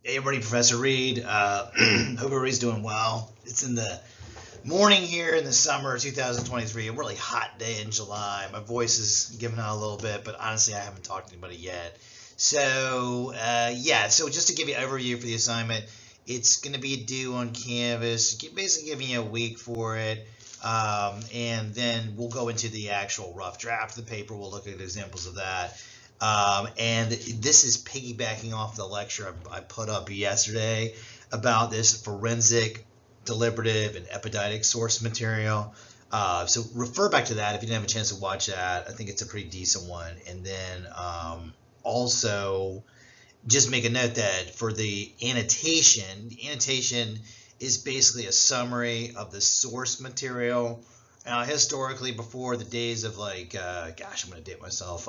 Hey everybody, Professor Reed. Hope everybody's doing well. It's in the morning here in the summer of 2023, a really hot day in July. My voice is giving out a little bit, but honestly, I haven't talked to anybody yet. So, so just to give you an overview for the assignment, it's going to be due on Canvas, basically giving you a week for it. And then we'll go into the actual rough draft of the paper. We'll look at examples of that. And this is piggybacking off the lecture I put up yesterday about this forensic, deliberative, and epidictic source material. So refer back to that if you didn't have a chance to watch that. I think it's a pretty decent one. And then also just make a note that for the annotation is basically a summary of the source material. Now, historically, before the days of I'm going to date myself.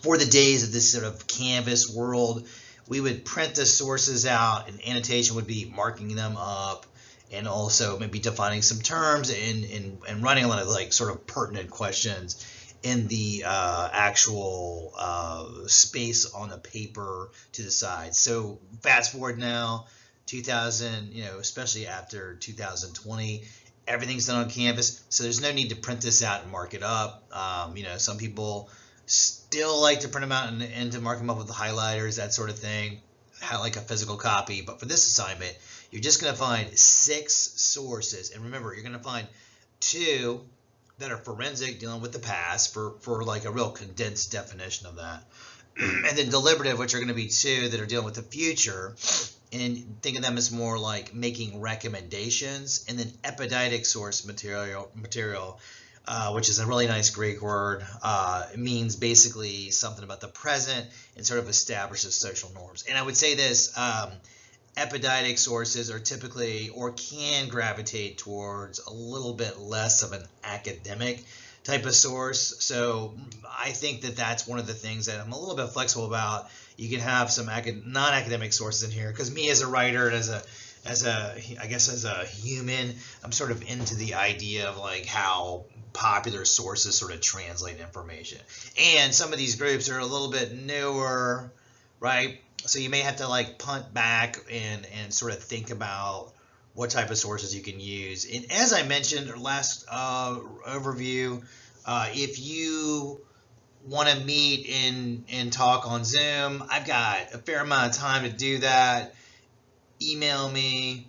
For the days of this sort of Canvas world, we would print the sources out, and annotation would be marking them up, and also maybe defining some terms and running a lot of sort of pertinent questions in the actual space on the paper to the side. So fast forward now, 2000, especially after 2020, everything's done on Canvas, so there's no need to print this out and mark it up. Some people still like to print them out and to mark them up with the highlighters, that sort of thing, like a physical copy. But for this assignment, you're just going to find 6 sources. And remember, you're going to find 2 that are forensic, dealing with the past, for like a real condensed definition of that. And then deliberative, which are going to be 2 that are dealing with the future. And think of them as more like making recommendations. And then epidictic source material, which is a really nice Greek word. It means basically something about the present and sort of establishes social norms. And I would say this, epidictic sources are typically or can gravitate towards a little bit less of an academic type of source. So I think that that's one of the things that I'm a little bit flexible about. You can have some non-academic sources in here, because me as a writer and as a human, I'm sort of into the idea of like how popular sources sort of translate information. And some of these groups are a little bit newer, right? So you may have to like punt back and sort of think about what type of sources you can use. And as I mentioned last overview, if you want to meet and talk on Zoom, I've got a fair amount of time to do that. Email me.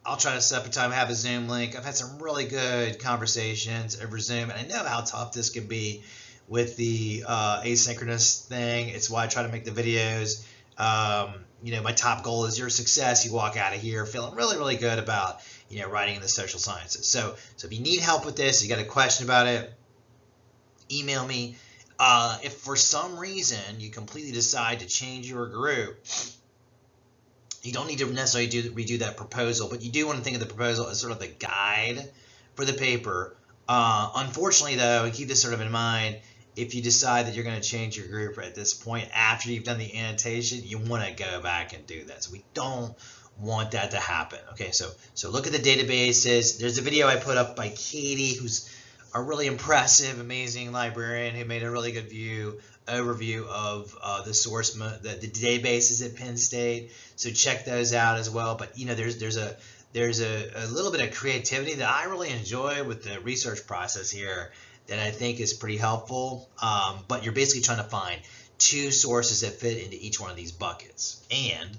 I'll try to set up a time, have a Zoom link. I've had some really good conversations over Zoom, and I know how tough this can be with the asynchronous thing. It's why I try to make the videos. My top goal is your success. You walk out of here feeling really, really good about, writing in the social sciences. So if you need help with this, you got a question about it, email me. If for some reason you completely decide to change your group, you don't need to necessarily redo that proposal, but you do want to think of the proposal as sort of the guide for the paper. Unfortunately, though, and keep this sort of in mind, if you decide that you're going to change your group at this point after you've done the annotation, you want to go back and do that. So we don't want that to happen. Okay, so look at the databases. There's a video I put up by Katie, who's a really impressive, amazing librarian who made a really good overview of the source, the databases at Penn State. So check those out as well. But there's a little bit of creativity that I really enjoy with the research process here that I think is pretty helpful. But you're basically trying to find 2 sources that fit into each one of these buckets. And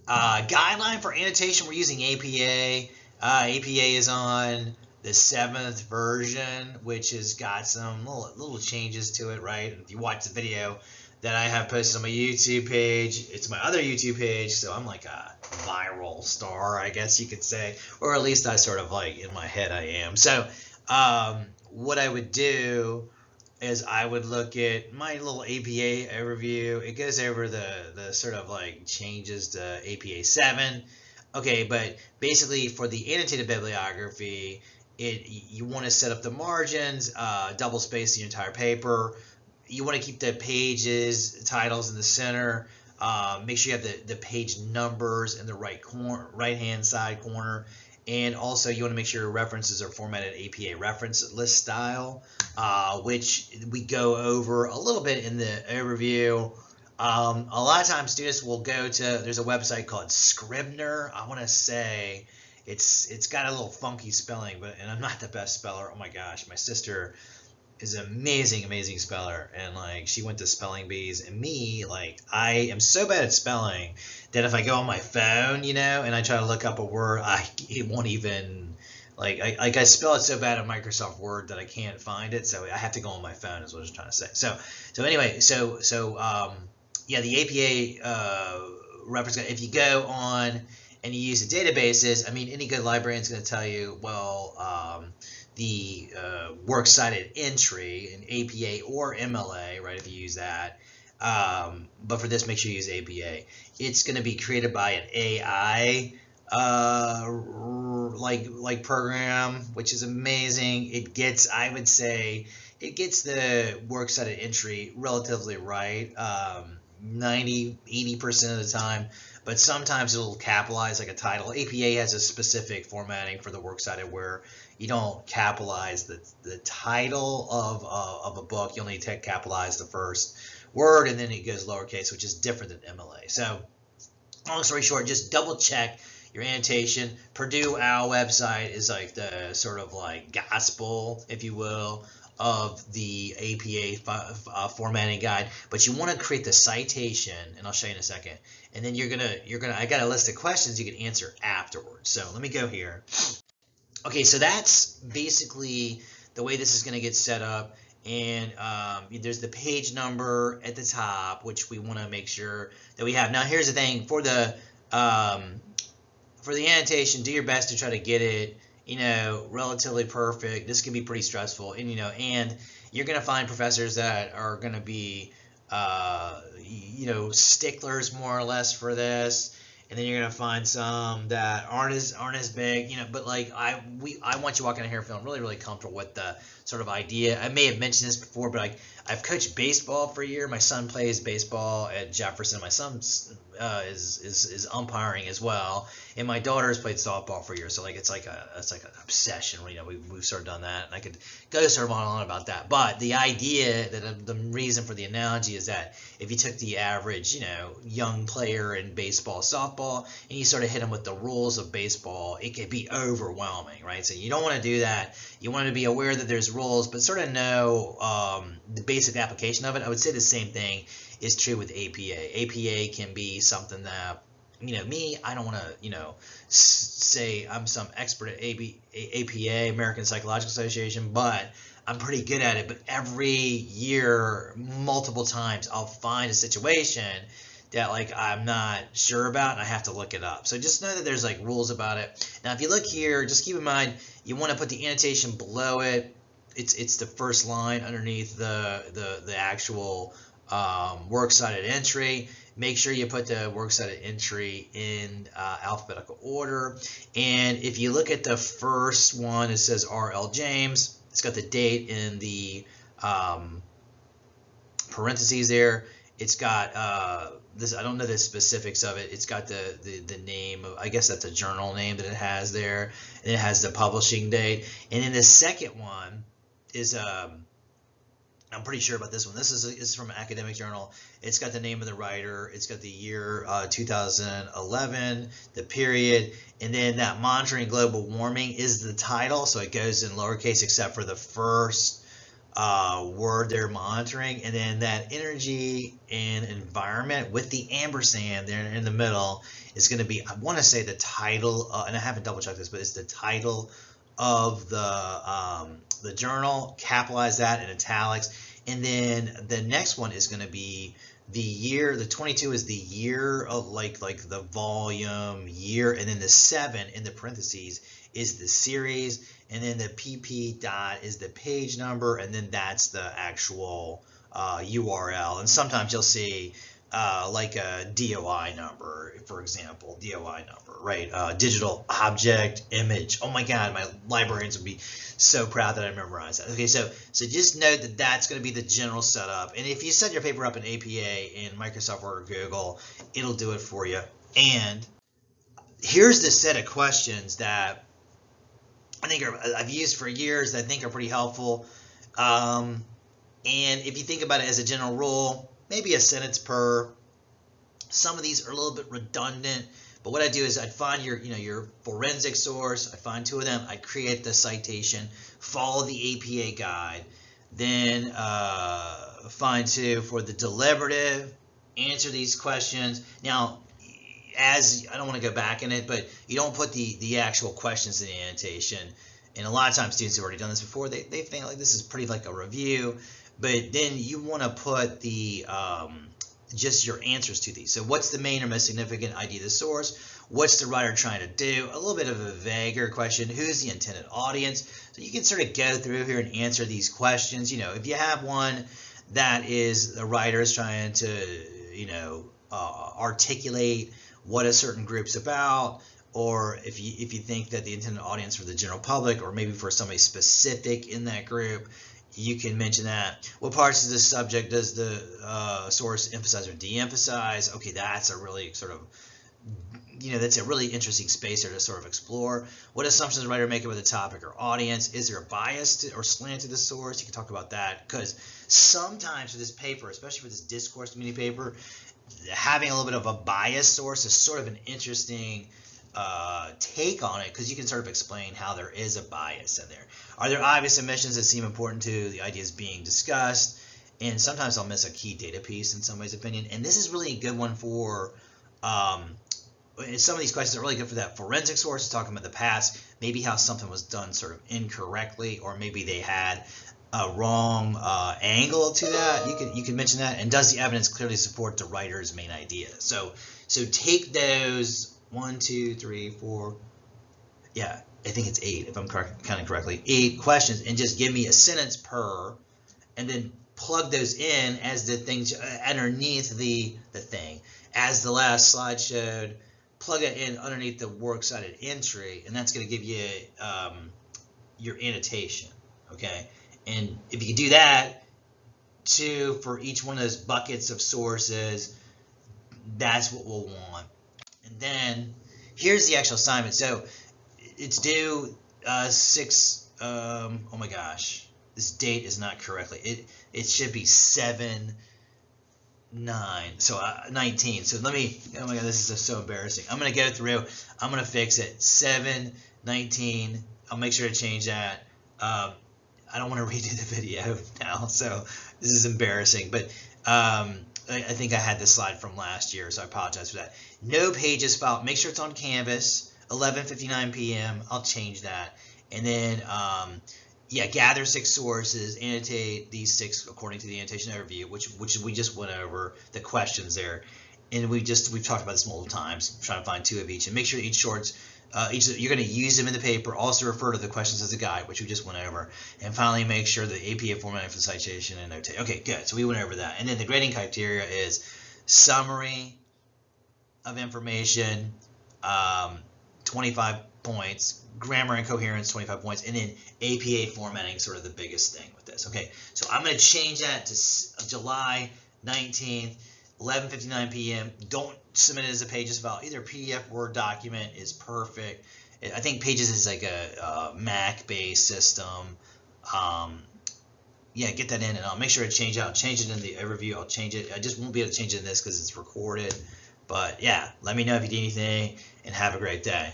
guideline for annotation, we're using APA. APA is on the 7th version, which has got some little changes to it, right? If you watch the video that I have posted on my YouTube page, it's my other YouTube page, so I'm like a viral star, I guess you could say, or at least I sort of like in my head I am. So what I would do is I would look at my little APA overview. It goes over the sort of like changes to APA 7. Okay, but basically for the annotated bibliography, you want to set up the margins, double space the entire paper. You want to keep the pages, titles in the center. Make sure you have the page numbers in the right hand side corner. And also you want to make sure your references are formatted APA reference list style, which we go over a little bit in the overview. A lot of times students will go to, there's a website called Scribner. I want to say it's got a little funky spelling, but and I'm not the best speller. Oh my gosh, my sister is an amazing speller, and like she went to spelling bees, and me, like I am so bad at spelling that if I go on my phone, and I try to look up a word, it won't even, I spell it so bad in Microsoft Word that I can't find it, so I have to go on my phone is what I was trying to say. So anyway, yeah, the APA reference guide, if you go on and you use the databases, I mean, any good librarian is going to tell you, well, the works cited entry in APA or MLA, right, if you use that. But for this, make sure you use APA. It's going to be created by an AI program, which is amazing. It gets, I would say, it gets the works cited entry relatively right, 90-80% of the time, but sometimes it'll capitalize like a title. APA has a specific formatting for the works cited where you don't capitalize the title of a book. You only capitalize the first word, and then it goes lowercase, which is different than MLA. So long story short, just double check your annotation. Purdue OWL website is like the sort of like gospel, if you will, of the APA formatting guide, but you want to create the citation, and I'll show you in a second. And then I got a list of questions you can answer afterwards. So let me go here. Okay, so that's basically the way this is going to get set up. And there's the page number at the top, which we want to make sure that we have. Now, here's the thing for the annotation. Do your best to try to get it, relatively perfect. This can be pretty stressful, and and you're going to find professors that are going to be, sticklers more or less for this. And then you're gonna find some that aren't as big, But like I want you walking in here feeling really comfortable with the sort of idea. I may have mentioned this before, but like I've coached baseball for a year. My son plays baseball at Jefferson. My son is umpiring as well, and my daughter's played softball for a year. So like it's like an obsession. We've sort of done that, and I could go sort of on about that. But the idea that the reason for the analogy is that if you took the average, young player in baseball, softball, and you sort of hit them with the rules of baseball, it could be overwhelming, right? So you don't want to do that. You want to be aware that there's rules, but sort of know the basic application of it. I would say the same thing is true with APA. APA can be something that, me, I don't want to, say I'm some expert at APA, American Psychological Association, but I'm pretty good at it. But every year, multiple times, I'll find a situation that like I'm not sure about and I have to look it up. So just know that there's like rules about it. Now, if you look here, just keep in mind you want to put the annotation below it. It's the first line underneath the actual works cited entry. Make sure you put the works cited entry in alphabetical order. And if you look at the first one, it says R.L. James. It's got the date in the parentheses there. It's got this. I don't know the specifics of it. It's got the name of, I guess that's a journal name that it has there, and it has the publishing date. And then the second one is I'm pretty sure about this one. This is from an academic journal. It's got the name of the writer. It's got the year 2011, the period, and then that monitoring global warming is the title. So it goes in lowercase except for the first word they're monitoring, and then that energy and environment with the ampersand there in the middle is going to be, I want to say the title, and I haven't double checked this, but it's the title of the journal. Capitalize that in italics, and then the next one is going to be the year. The 22 is the year of like the volume year, and then the 7 in the parentheses is the series, and then the PP dot is the page number, and then that's the actual URL. And sometimes you'll see like a DOI number, for example, DOI number, right? Digital object image. Oh my God, my librarians would be so proud that I memorized that. Okay, so just note that that's going to be the general setup. And if you set your paper up in APA in Microsoft Word or Google, it'll do it for you. And here's the set of questions that I think I've used for years that I think are pretty helpful. And if you think about it as a general rule, maybe a sentence per. Some of these are a little bit redundant, but what I do is I'd find your forensic source. I find 2 of them. I create the citation, follow the APA guide, then find 2 for the deliberative. Answer these questions. Now, as I don't want to go back in it, but you don't put the actual questions in the annotation. And a lot of times students have already done this before. They think like this is pretty like a review, but then you want to put the just your answers to these. So what's the main or most significant ID of the source? What's the writer trying to do? A little bit of a vaguer question. Who's the intended audience? So you can sort of go through here and answer these questions. If you have one that is the writer is trying to, articulate what a certain group's about, or if you think that the intended audience for the general public, or maybe for somebody specific in that group, you can mention that. What parts of the subject does the source emphasize or de-emphasize? Okay, that's a really sort of, that's a really interesting space there to sort of explore. What assumptions does the writer make about the topic or audience? Is there a bias or slant to the source? You can talk about that, because sometimes for this paper, especially for this discourse community paper, having a little bit of a biased source is sort of an interesting take on it, because you can sort of explain how there is a bias in there. Are there obvious omissions that seem important to the ideas being discussed? And sometimes I'll miss a key data piece in somebody's opinion. And this is really a good one for some of these questions are really good for that forensic source, talking about the past, maybe how something was done sort of incorrectly, or maybe they had a wrong angle to that. You can mention that. And does the evidence clearly support the writer's main idea? So take those 1, 2, 3, 4. Yeah, I think it's 8 if I'm counting correctly. 8 questions, and just give me a sentence per, and then plug those in as the things underneath the thing. As the last slide showed, plug it in underneath the works cited entry, and that's going to give you your annotation. Okay, and if you can do that, 2 for each one of those buckets of sources, that's what we'll want. And then here's the actual assignment. So it's due 6. Oh my gosh, this date is not correctly. It should be 7/9. So 19. So let me. Oh my god, this is so embarrassing. I'm gonna go through. I'm gonna fix it. 7/19. I'll make sure to change that. I don't want to redo the video now, so this is embarrassing. But I think I had this slide from last year, so I apologize for that. No pages filed. Make sure it's on Canvas. 11:59 p.m. I'll change that. And then, gather 6 sources, annotate these 6 according to the annotation overview, which we just went over the questions there. And we've talked about this multiple times, trying to find 2 of each, and make sure each shorts. You're going to use them in the paper. Also refer to the questions as a guide, which we just went over. And finally, make sure the APA formatting for the citation and notation. Okay, good. So we went over that. And then the grading criteria is summary of information, 25 points, grammar and coherence, 25 points, and then APA formatting, sort of the biggest thing with this. Okay, so I'm going to change that to July 19th. 11:59 p.m. Don't submit it as a Pages file. Either PDF Word document is perfect. I think Pages is like a Mac-based system. Get that in, and I'll make sure to change it in the overview. I'll change it. I just won't be able to change it in this because it's recorded. But yeah, let me know if you need anything, and have a great day.